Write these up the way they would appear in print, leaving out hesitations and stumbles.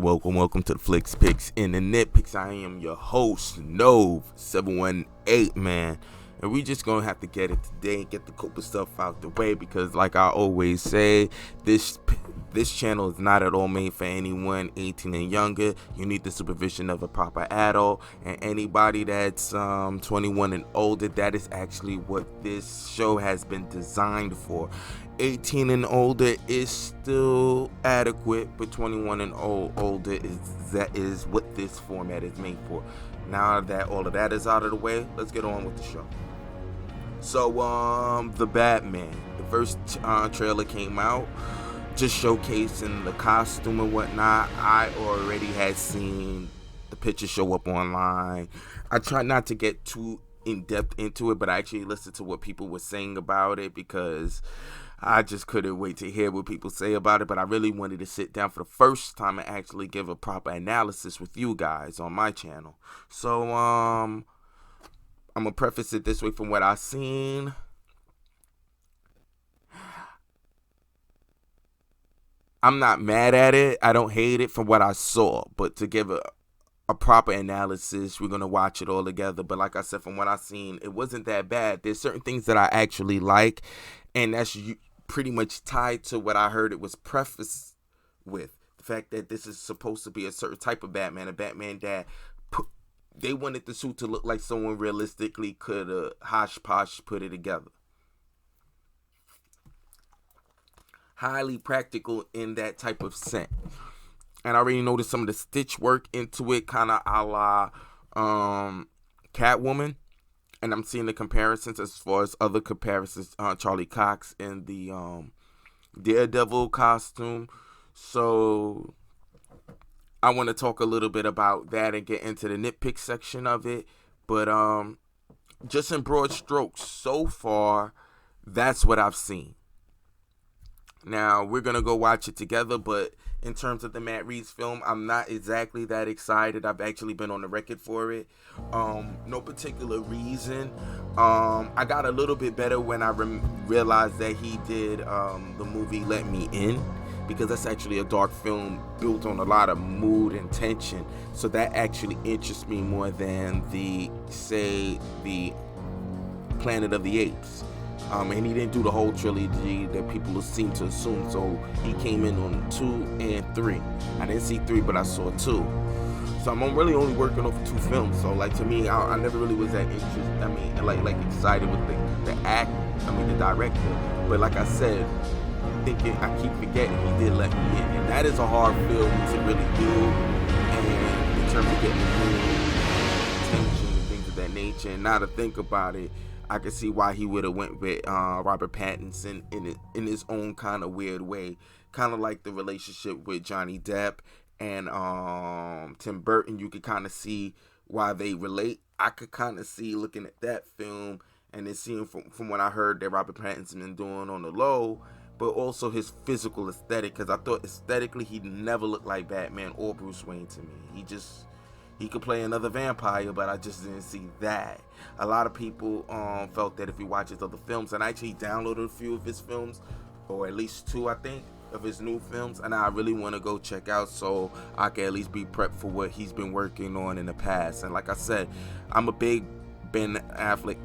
Welcome to the Flicks Picks and the Nitpicks. I am your host, Nove718, man. And we just gonna have to get it today and get the couple stuff out the way because, like I always say, this channel is not at all made for anyone 18 and younger. You need the supervision of a proper adult, and anybody that's 21 and older. That is actually what this show has been designed for. 18 and older is still adequate, but 21 and older is what this format is made for. Now that all of that is out of the way, let's get on with the show. So the Batman, the first trailer came out, just showcasing the costume and whatnot. I already had seen the picture show up online. I try not to get too in depth into it, but I actually listened to what people were saying about it because I just couldn't wait to hear what people say about it. But I really wanted to sit down for the first time and actually give a proper analysis with you guys on my channel. So I'm gonna preface it this way: from what I've seen, I'm not mad at it. I don't hate it from what I saw. But to give a proper analysis, we're gonna watch it all together. But like I said, from what I've seen, it wasn't that bad. There's certain things that I actually like, and that's pretty much tied to what I heard it was prefaced with. The fact that this is supposed to be a certain type of Batman, a Batman that they wanted the suit to look like someone realistically could hosh-posh put it together. Highly practical in that type of sense. And I already noticed some of the stitch work into it, kind of a la Catwoman. And I'm seeing the comparisons as far as other comparisons. Charlie Cox in the Daredevil costume. So I want to talk a little bit about that and get into the nitpick section of it. But just in broad strokes, so far, that's what I've seen. Now, we're going to go watch it together, but in terms of the Matt Reeves film, I'm not exactly that excited. I've actually been on the record for it. No particular reason. I got a little bit better when I realized that he did the movie Let Me In, because that's actually a dark film built on a lot of mood and tension. So that actually interests me more than the Planet of the Apes. And he didn't do the whole trilogy that people seem to assume. So he came in on 2 and 3. I didn't see 3, but I saw 2. So I'm really only working off 2 films. So like to me, I never really was that interested. I mean, like excited with the director. But like I said, I keep forgetting he did Let Me In, and that is a hard film to really do. And in terms of getting attention and things of that nature, and now to think about it, I could see why he would have went with Robert Pattinson in his own kind of weird way, kind of like the relationship with Johnny Depp and Tim Burton. You could kind of see why they relate. I could kind of see looking at that film and then seeing from what I heard that Robert Pattinson been doing on the low, but also his physical aesthetic, because I thought aesthetically he never looked like Batman or Bruce Wayne to me. He could play another vampire, but I just didn't see that. A lot of people felt that if you watch his other films, and I actually downloaded a few of his films, or at least 2, I think, of his new films, and I really want to go check out so I can at least be prepped for what he's been working on in the past. And like I said, I'm a big Ben Affleck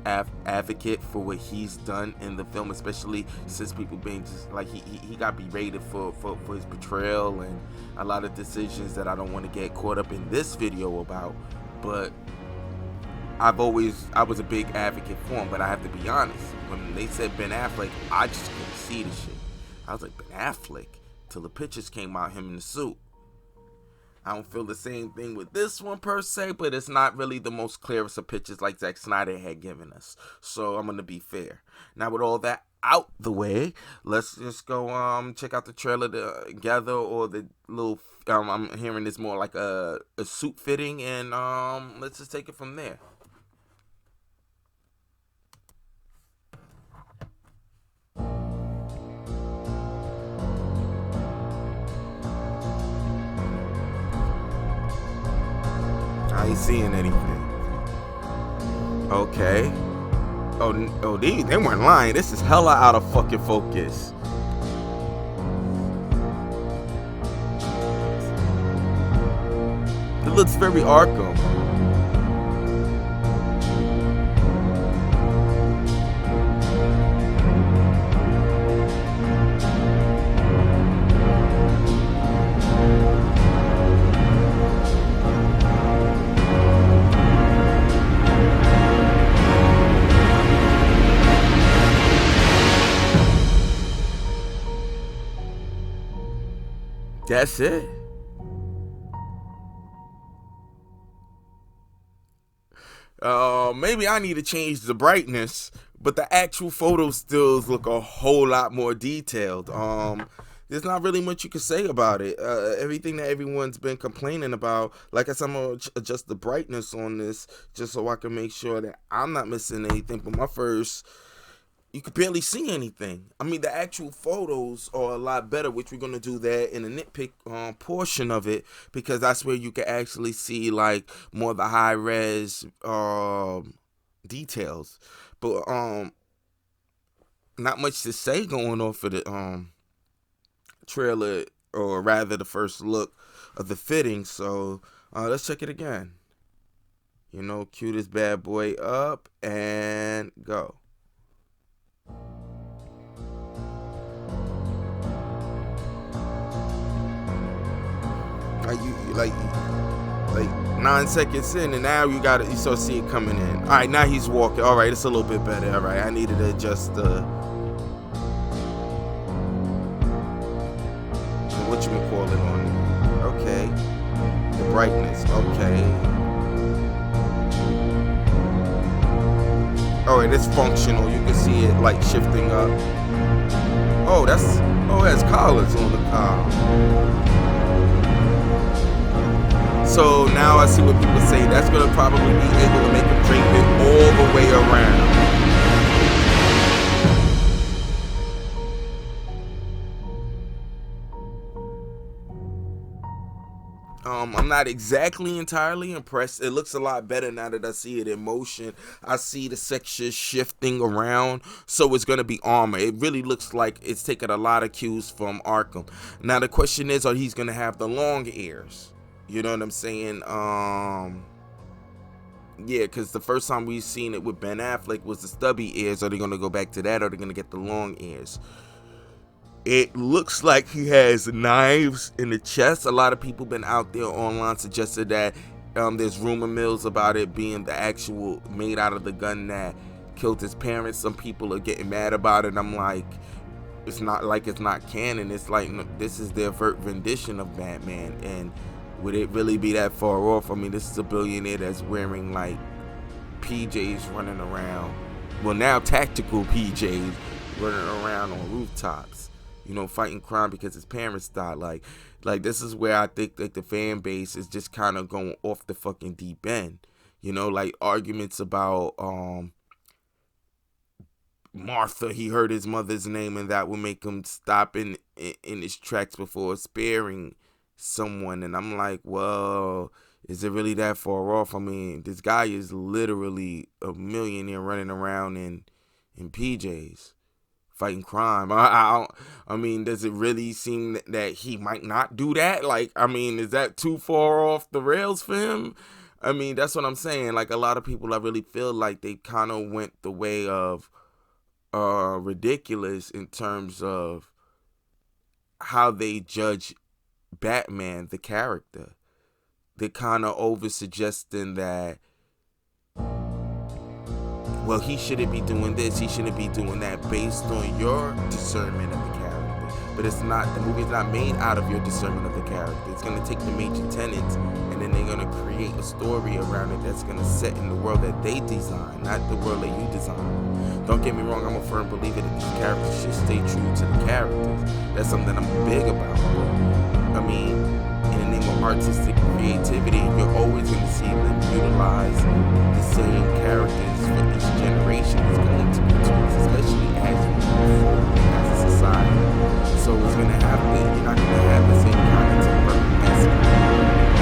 advocate for what he's done in the film, especially since people being just like he got berated for his portrayal and a lot of decisions that I don't want to get caught up in this video about. But I was a big advocate for him. But I have to be honest, when they said Ben Affleck, I just couldn't see the shit. I was like, Ben Affleck, till the pictures came out him in the suit. I don't feel the same thing with this one per se, but it's not really the most clearest of pictures like Zack Snyder had given us. So I'm going to be fair. Now with all that out the way, let's just go check out the trailer together, or the little, I'm hearing it's more like a suit fitting, and let's just take it from there. I ain't seeing anything. Okay. Oh, they weren't lying. This is hella out of fucking focus. looks very Arkham. That's it. Maybe I need to change the brightness, but the actual photo stills look a whole lot more detailed. There's not really much you can say about it. Everything that everyone's been complaining about, like I said, I'm gonna adjust the brightness on this just so I can make sure that I'm not missing anything. But my first, you could barely see anything. I mean, the actual photos are a lot better, which we're gonna do that in the nitpick portion of it, because that's where you can actually see like more of the high res details. But not much to say going off of the trailer, or rather the first look of the fitting. So let's check it again. You know, cue this bad boy up and go. Like 9 seconds in, and now you start see it coming in. All right, now he's walking. All right, it's a little bit better. All right, I needed to adjust the whatchamacallit on it. Okay, the brightness. Okay. All right, it's functional. You can see it like shifting up. Oh, it has collars on the car. So now I see what people say. That's going to probably be able to make them drink it all the way around. I'm not exactly entirely impressed. It looks a lot better now that I see it in motion. I see the sections shifting around, so it's going to be armor. It really looks like it's taking a lot of cues from Arkham. Now the question is, are he's going to have the long ears? You know what I'm saying? Yeah, because the first time we've seen it with Ben Affleck was the stubby ears. Are they going to go back to that, or are they going to get the long ears? It looks like he has knives in the chest. A lot of people been out there online suggested that there's rumor mills about it being the actual made out of the gun that killed his parents. Some people are getting mad about it. I'm like, it's not canon. It's like, no, this is their rendition of Batman, and would it really be that far off? I mean, this is a billionaire that's wearing like PJs running around. Well, now tactical PJs running around on rooftops, you know, fighting crime because his parents died. Like this is where I think that the fan base is just kind of going off the fucking deep end. You know, like arguments about Martha. He heard his mother's name, and that would make him stop in his tracks before sparing someone. And I'm like, well, is it really that far off? I mean, this guy is literally a millionaire running around in PJs fighting crime. I mean, does it really seem that he might not do that? Like, I mean, is that too far off the rails for him? I mean, that's what I'm saying. Like, a lot of people, I really feel like they kind of went the way of ridiculous in terms of how they judge Batman, the character. They're kind of over suggesting that, well, he shouldn't be doing this, he shouldn't be doing that, based on your discernment of the character. But it's not, the movie's not made out of your discernment of the character. It's going to take the major tenets, and then they're going to create a story around it that's going to set in the world that they design, not the world that you design. Don't get me wrong, I'm a firm believer that these characters should stay true to the characters. That's something I'm big about. I mean, in the name of artistic creativity, you're always going to see them utilize the same characters for each generation. It's going to be tweaks, especially as we move forward as a society. So it's going to have to, you're not going to have the same kind of Tim Burton-esque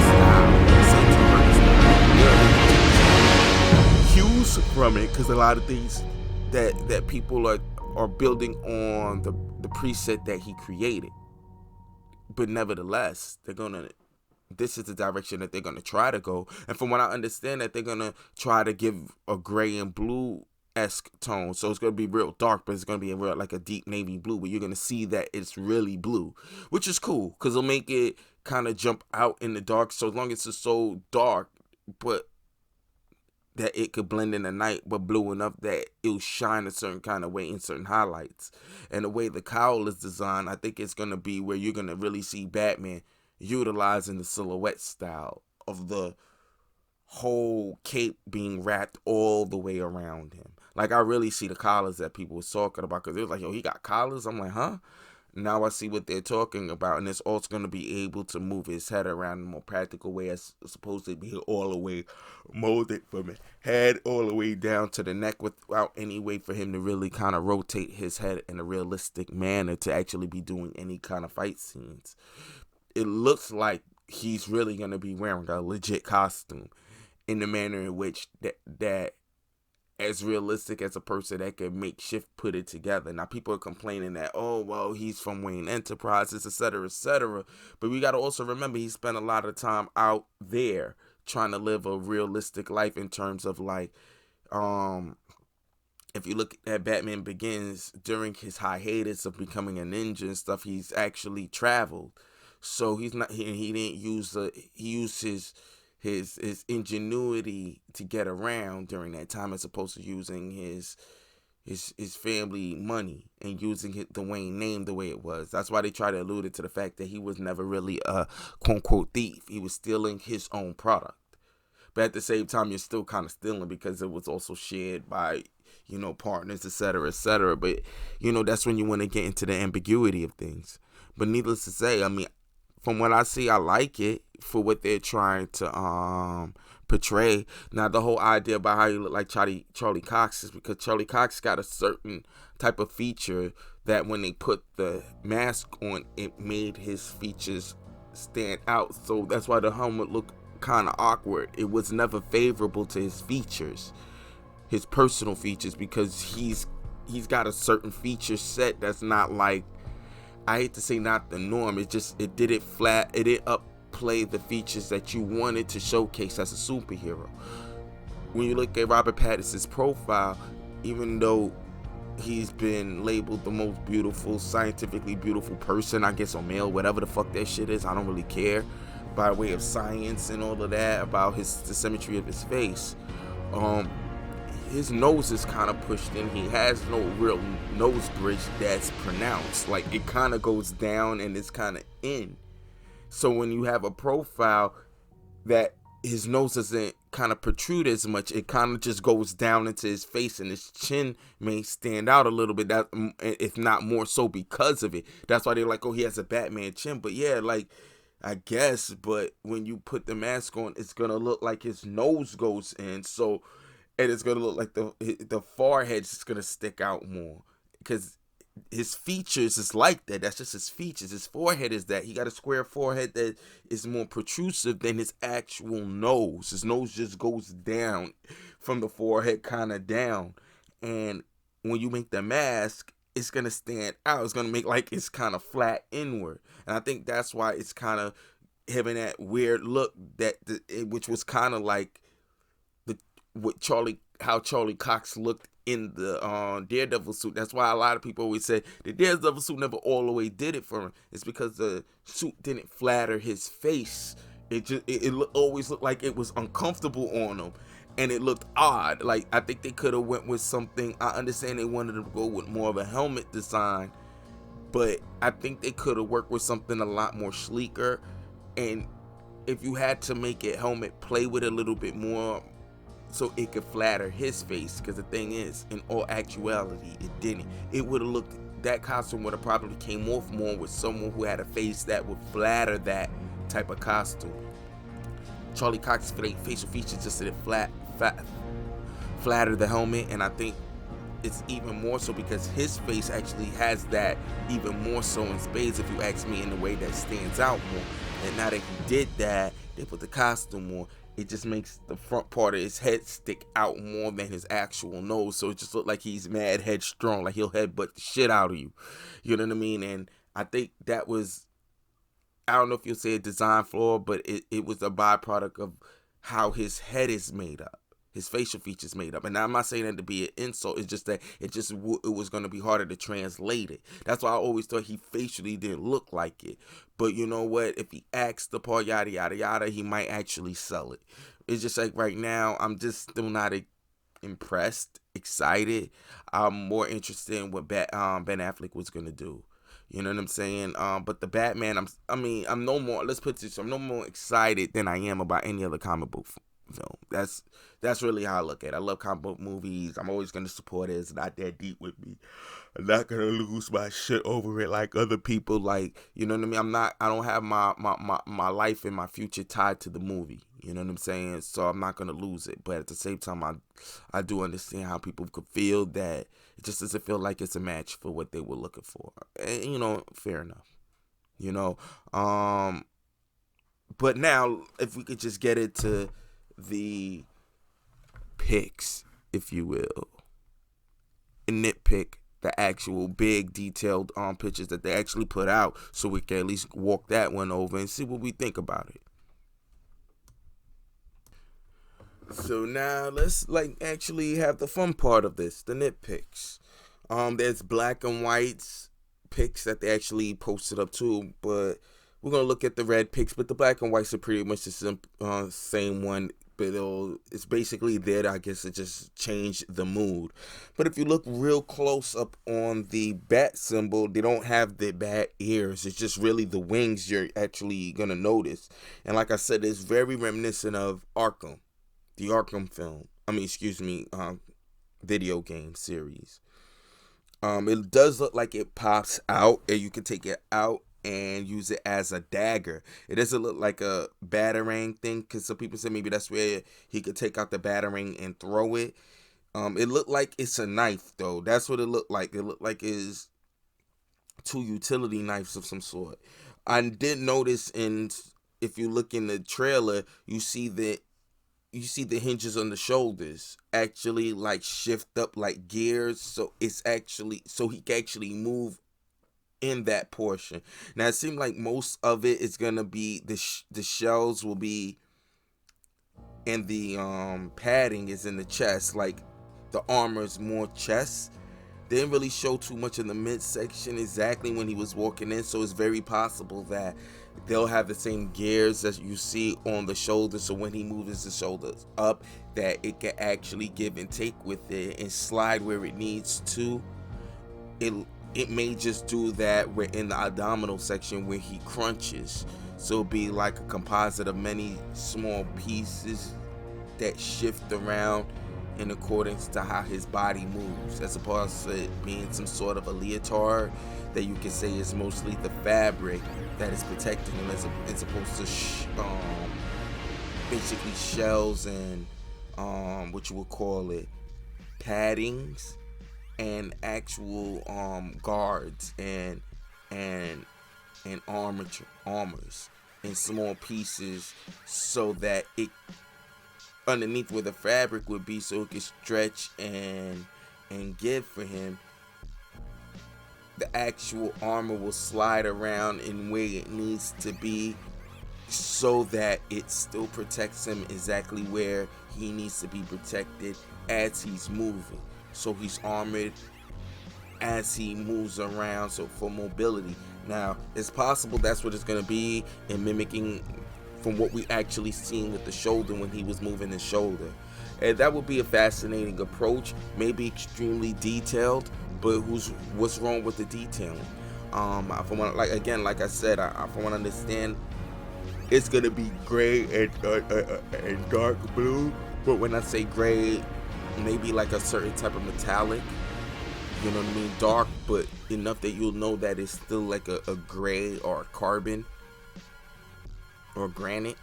style, the same Tim Burton style. You're going to take cues from it, because a lot of things that people are building on the preset that he created. But nevertheless, they're gonna this is the direction that they're going to try to go. And from what I understand, that they're going to try to give a gray and blue-esque tone. So it's going to be real dark, but it's going to be a real, like a deep navy blue. But you're going to see that it's really blue, which is cool because it'll make it kind of jump out in the dark. So as long as it's so dark, but that it could blend in the night, but blue enough that it'll shine a certain kind of way in certain highlights. And the way the cowl is designed, I think it's going to be where you're going to really see Batman utilizing the silhouette style of the whole cape being wrapped all the way around him. Like, I really see the collars that people was talking about, because it was like, yo, he got collars? I'm like, huh? Now I see what they're talking about, and it's also going to be able to move his head around in a more practical way, as opposed to be all the way molded from his head all the way down to the neck, without any way for him to really kind of rotate his head in a realistic manner to actually be doing any kind of fight scenes. It looks like he's really going to be wearing a legit costume in the manner in which that as realistic as a person that can makeshift put it together. Now, people are complaining that, oh, well, he's from Wayne Enterprises, etc., etc. But we got to also remember he spent a lot of time out there trying to live a realistic life in terms of, like, if you look at Batman Begins, during his hiatus of becoming a ninja and stuff, he's actually traveled. So he's not, he didn't use he used his ingenuity to get around during that time, as opposed to using his family money and using the Wayne name the way it was. That's why they try to allude it to the fact that he was never really a quote-unquote thief. He was stealing his own product. But at the same time, you're still kind of stealing because it was also shared by, you know, partners, etc., etc. But, you know, that's when you want to get into the ambiguity of things. But needless to say, I mean, from what I see, I like it for what they're trying to portray. Now, the whole idea about how you look like Charlie Cox is because Charlie Cox got a certain type of feature that when they put the mask on, it made his features stand out. So that's why the helmet looked kind of awkward. It was never favorable to his features, his personal features, because he's got a certain feature set that's not like, I hate to say not the norm. It didn't upplay the features that you wanted to showcase as a superhero. When you look at Robert Pattinson's profile, even though he's been labeled the most beautiful, scientifically beautiful person, I guess, or male, whatever the fuck that shit is, I don't really care, by way of science and all of that, about the symmetry of his face. His nose is kind of pushed in. He has no real nose bridge that's pronounced. Like, it kind of goes down and it's kind of in. So when you have a profile that his nose doesn't kind of protrude as much, it kind of just goes down into his face, and his chin may stand out a little bit, that if not more so because of it. That's why they're like, oh, he has a Batman chin. But yeah, like, I guess, but when you put the mask on, it's gonna look like his nose goes in. So, and it's going to look like the forehead's just going to stick out more. Because his features is like that. That's just his features. His forehead is that. He got a square forehead that is more protrusive than his actual nose. His nose just goes down from the forehead kind of down. And when you make the mask, it's going to stand out. It's going to make like it's kind of flat inward. And I think that's why it's kind of having that weird look, which was kind of like how Charlie Cox looked in the Daredevil suit. That's why a lot of people always say the Daredevil suit never all the way did it for him. It's because the suit didn't flatter his face. It always looked like it was uncomfortable on him, and it looked odd. Like, I think they could have went with something. I understand they wanted to go with more of a helmet design, but I think they could have worked with something a lot more sleeker. And if you had to make it helmet, play with it a little bit more, so it could flatter his face. Because the thing is, in all actuality, it didn't. It would have looked, that costume would have probably came off more with someone who had a face that would flatter that type of costume. Charlie Cox's facial features just didn't flatter the helmet, and I think it's even more so because his face actually has that even more so in spades, if you ask me, in the way that stands out more. And now that he did that, they put the costume on, it just makes the front part of his head stick out more than his actual nose. So it just looked like he's mad headstrong, like he'll headbutt the shit out of you. You know what I mean? And I think that was I don't know if you'll say a design flaw, but it was a byproduct of how his head is made up, his facial features made up. And I'm not saying that to be an insult. It's just that it was going to be harder to translate it. That's why I always thought he facially didn't look like it. But you know what? If he acts the part, yada yada yada, he might actually sell it. It's just like right now, I'm just still not impressed, excited. I'm more interested in what Ben Affleck was gonna do. You know what I'm saying? But the Batman, I'm no more. Let's put this. I'm no more excited than I am about any other comic book film. That's really how I look at it. I love comic book movies. I'm always gonna support it. It's not that deep with me. I'm not gonna lose my shit over it like other people. Like, you know what I mean? I don't have my life and my future tied to the movie. You know what I'm saying? So I'm not gonna lose it. But at the same time, I do understand how people could feel that it just doesn't feel like it's a match for what they were looking for. And, you know, fair enough. You know, but now if we could just get into the picks, if you will, and nitpick the actual big detailed pictures that they actually put out, so we can at least walk that one over and see what we think about it. So now let's actually have the fun part of this, the nitpicks. There's black and whites picks that they actually posted up too, but we're gonna look at the red picks. But the black and whites are pretty much the same one, but it's basically there. I guess it just changed the mood. But if you look real close up on the bat symbol, they don't have the bat ears. It's just really the wings you're actually gonna notice. And like I said, it's very reminiscent of Arkham. The Arkham film. Video game series. It does look like it pops out, and you can take it out and use it as a dagger. It doesn't look like a batarang thing, because some people say maybe that's where he could take out the batarang and throw it. It looked like it's a knife, though. That's what it looked like. It looked like it's two utility knives of some sort. I did notice, if you look in the trailer, you see the hinges on the shoulders actually like shift up like gears, so he can actually move in that portion. Now it seemed like most of it is gonna be the shells will be, and the padding is in the chest. Like the armor is more chest. They didn't really show too much in the midsection exactly when he was walking in, so it's very possible that they'll have the same gears as you see on the shoulders, so when he moves his shoulders up, that it can actually give and take with it and slide where it needs to. It may just do that where in the abdominal section where he crunches, so it'll be like a composite of many small pieces that shift around in accordance to how his body moves, as opposed to it being some sort of a leotard that you can say is mostly the fabric that is protecting him, as opposed to basically shells and what you would call it, paddings and actual guards and armors in small pieces, so that it underneath where the fabric would be, so it could stretch and give for him. The actual armor will slide around in where it needs to be, so that it still protects him exactly where he needs to be protected as he's moving. So he's armored as he moves around, so for mobility. Now it's possible that's what it's going to be, in mimicking from what we actually seen with the shoulder when he was moving his shoulder. And that would be a fascinating approach, maybe extremely detailed, but what's wrong with the detailing? From what, like I said, from what I understand, it's gonna be gray and dark blue. But when I say gray, maybe like a certain type of metallic. You know what I mean? Dark, but enough that you'll know that it's still like a gray or a carbon or granite,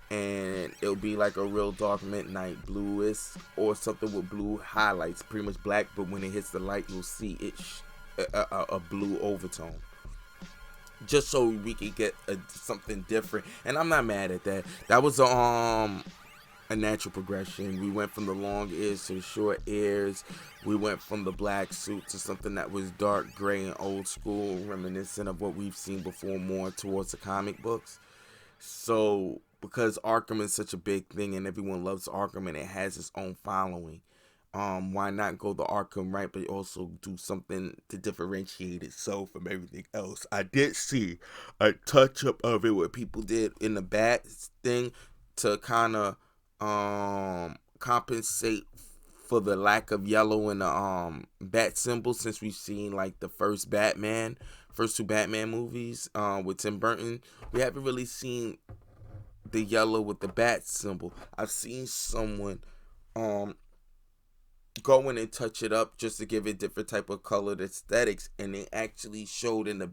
and it'll be like a real dark midnight bluish, or something with blue highlights, pretty much black, but when it hits the light you'll see it a blue overtone, just so we can get something different. And I'm not mad at that. That was a natural progression. We went from the long ears to the short ears. We went from the black suit to something that was dark gray and old school, reminiscent of what we've seen before, more towards the comic books. So because Arkham is such a big thing and everyone loves Arkham and it has its own following, why not go the Arkham right, but also do something to differentiate itself from everything else? I did see a touch up of it where people did in the bat thing to kind of compensate for the lack of yellow in the bat symbol, since we've seen like the first two Batman movies with Tim Burton. We haven't really seen the yellow with the bat symbol. I've seen someone go in and touch it up just to give it different type of colored aesthetics, and they actually showed in the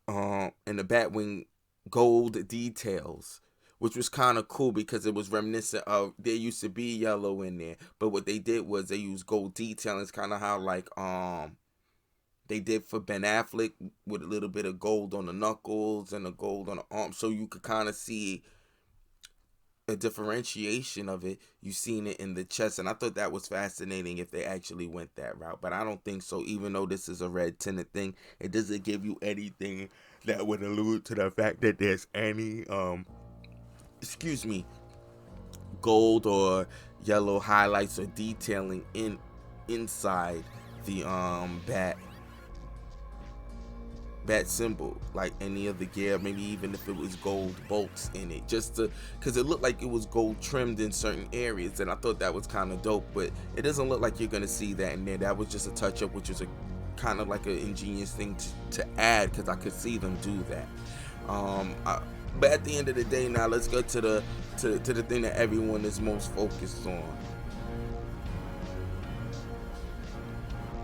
Batwing gold details, which was kind of cool because it was reminiscent of, there used to be yellow in there, but what they did was they used gold detailing. It's kind of how like they did for Ben Affleck with a little bit of gold on the knuckles and the gold on the arm, so you could kind of see a differentiation of it. You've seen it in the chest, and I thought that was fascinating if they actually went that route, but I don't think so. Even though this is a red tinted thing, it doesn't give you anything that would allude to the fact that there's any gold or yellow highlights or detailing inside the bat symbol, like any of the gear, maybe even if it was gold bolts in it, just to, because it looked like it was gold trimmed in certain areas, and I thought that was kind of dope. But it doesn't look like you're gonna see that in there. That was just a touch up, which was a kind of like an ingenious thing to add, because I could see them do that. But at the end of the day, now let's go to the thing that everyone is most focused on.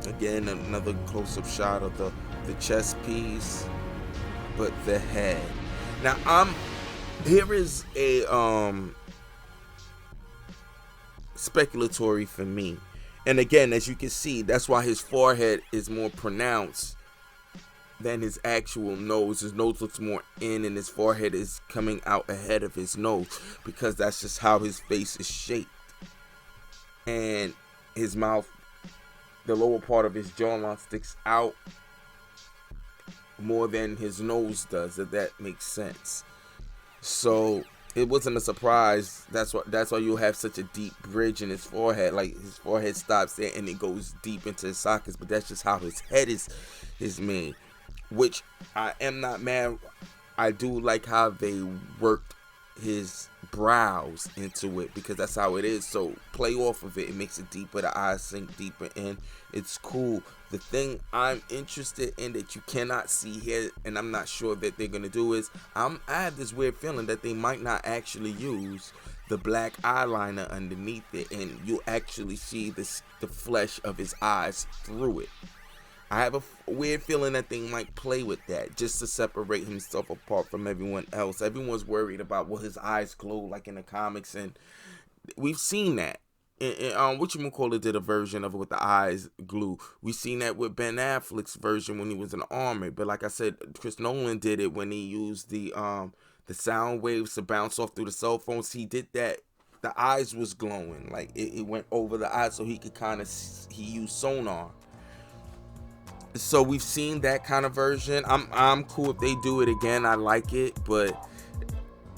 Again, another close-up shot of the chest piece, but the head. Now, here is a speculatory for me. And again, as you can see, that's why his forehead is more pronounced than his actual nose. His nose looks more in, and his forehead is coming out ahead of his nose, because that's just how his face is shaped. And his mouth, the lower part of his jawline sticks out more than his nose does, if that makes sense. So it wasn't a surprise. That's why you'll have such a deep bridge in his forehead. Like, his forehead stops there and it goes deep into his sockets, but that's just how his head is made, which I am not mad. I do like how they worked his brows into it, because that's how it is. So play off of it. It makes it deeper. The eyes sink deeper in. It's cool. The thing I'm interested in that you cannot see here, and I'm not sure that they're gonna do, is I have this weird feeling that they might not actually use the black eyeliner underneath it, and you'll actually see the flesh of his eyes through it. I have a weird feeling that they might play with that just to separate himself apart from everyone else. Everyone's worried about, will his eyes glow like in the comics, and we've seen that. Whatchamacallit did a version of it with the eyes glue. We've seen that with Ben Affleck's version when he was in the army. But like I said, Chris Nolan did it when he used the sound waves to bounce off through the cell phones. He did that. The eyes was glowing, like it went over the eyes, so he could he used sonar. So we've seen that kind of version. I'm cool if they do it again. I like it, but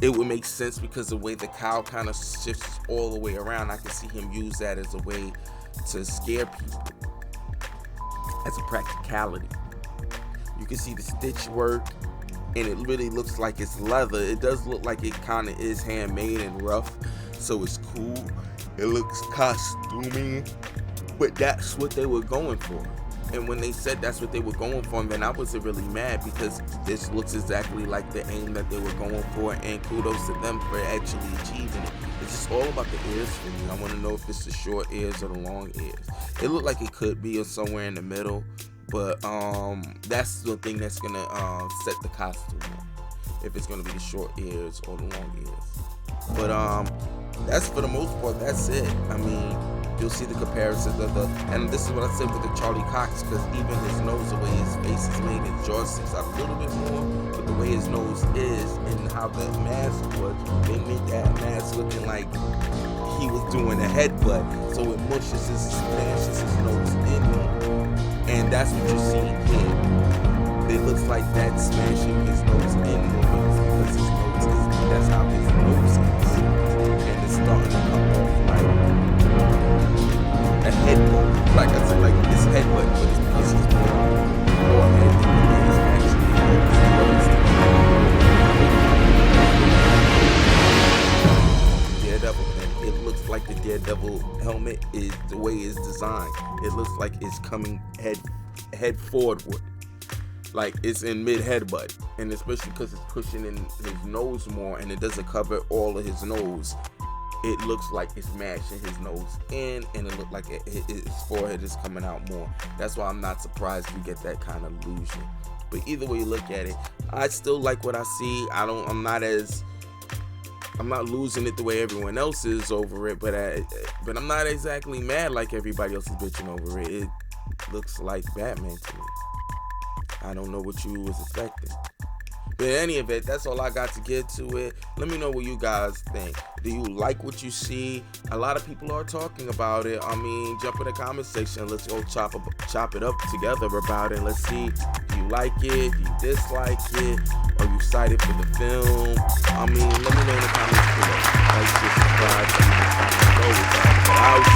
it would make sense because the way the cowl kind of shifts all the way around, I can see him use that as a way to scare people, as a practicality. You can see the stitch work, and it really looks like it's leather. It does look like it kind of is handmade and rough, so it's cool. It looks costumey, but that's what they were going for. And when they said that's what they were going for, then I wasn't really mad, because this looks exactly like the aim that they were going for, and kudos to them for actually achieving it. It's just all about the ears for me. I want to know if it's the short ears or the long ears. It looked like it could be somewhere in the middle, but that's the thing that's going to set the costume up, if it's going to be the short ears or the long ears. But that's, for the most part, that's it. I mean, you'll see the comparisons of and this is what I said with the Charlie Cox, because even his nose, the way his face is made, his jaw sticks out a little bit more, but the way his nose is and how the mask was, they made that mask was looking like he was doing a headbutt, so it mushes his smashes his nose in more, and that's what you're seeing here. It looks like that's smashing his nose in more because his nose is, that's how his nose is, and it's starting to come off like a headbutt. Like I said, like it's headbutt, but it's because he's more head than it is actually. Daredevil, and it looks like the Daredevil helmet is the way it's designed. It looks like it's coming head forward, like it's in mid headbutt, and especially because it's pushing in his nose more, and it doesn't cover all of his nose. It looks like it's mashing his nose in, and it looks like his forehead is coming out more. That's why I'm not surprised we get that kind of illusion. But either way you look at it, I still like what I see. I'm not losing it the way everyone else is over it, but I'm not exactly mad like everybody else is bitching over it. It looks like Batman to me. I don't know what you was expecting. But in any event, that's all I got to get to it. Let me know what you guys think. Do you like what you see? A lot of people are talking about it. I mean, jump in the comment section. Let's go chop it up together about it. Let's see, do you like it? Do you dislike it? Are you excited for the film? I mean, let me know in the comments below. Like, subscribe, see the go with that. But I was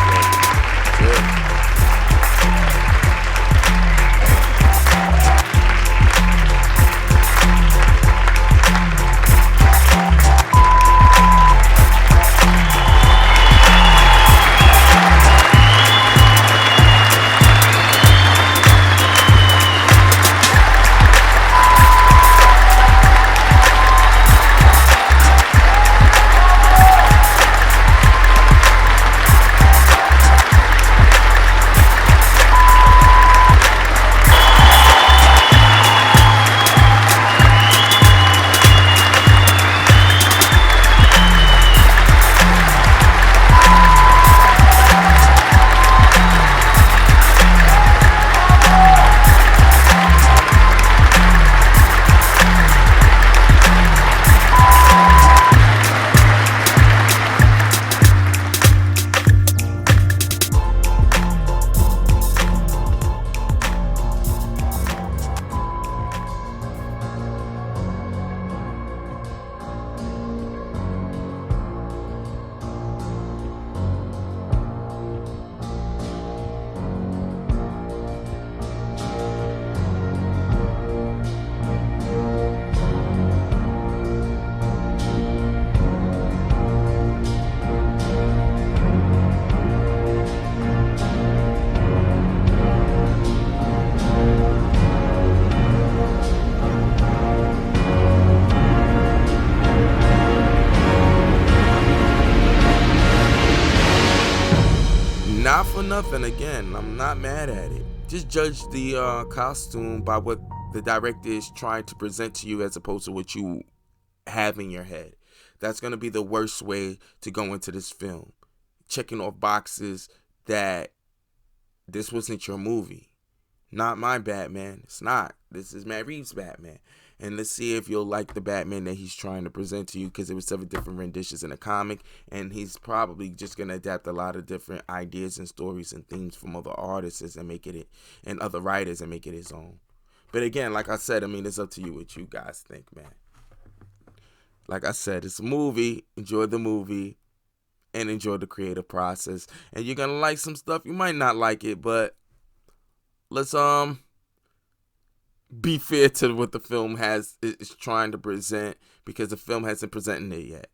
not for nothing, again, I'm not mad at it. Just judge the costume by what the director is trying to present to you as opposed to what you have in your head. That's going to be the worst way to go into this film. Checking off boxes that this wasn't your movie. Not my Batman. It's not. This is Matt Reeves' Batman. And let's see if you'll like the Batman that he's trying to present to you, because there were 7 different renditions in the comic, and he's probably just going to adapt a lot of different ideas and stories and themes from other artists and make it, and other writers, and make it his own. But again, like I said, I mean, it's up to you what you guys think, man. Like I said, it's a movie. Enjoy the movie and enjoy the creative process. And you're going to like some stuff. You might not like it, but let's be fair to what the film is trying to present, because the film hasn't presented it yet.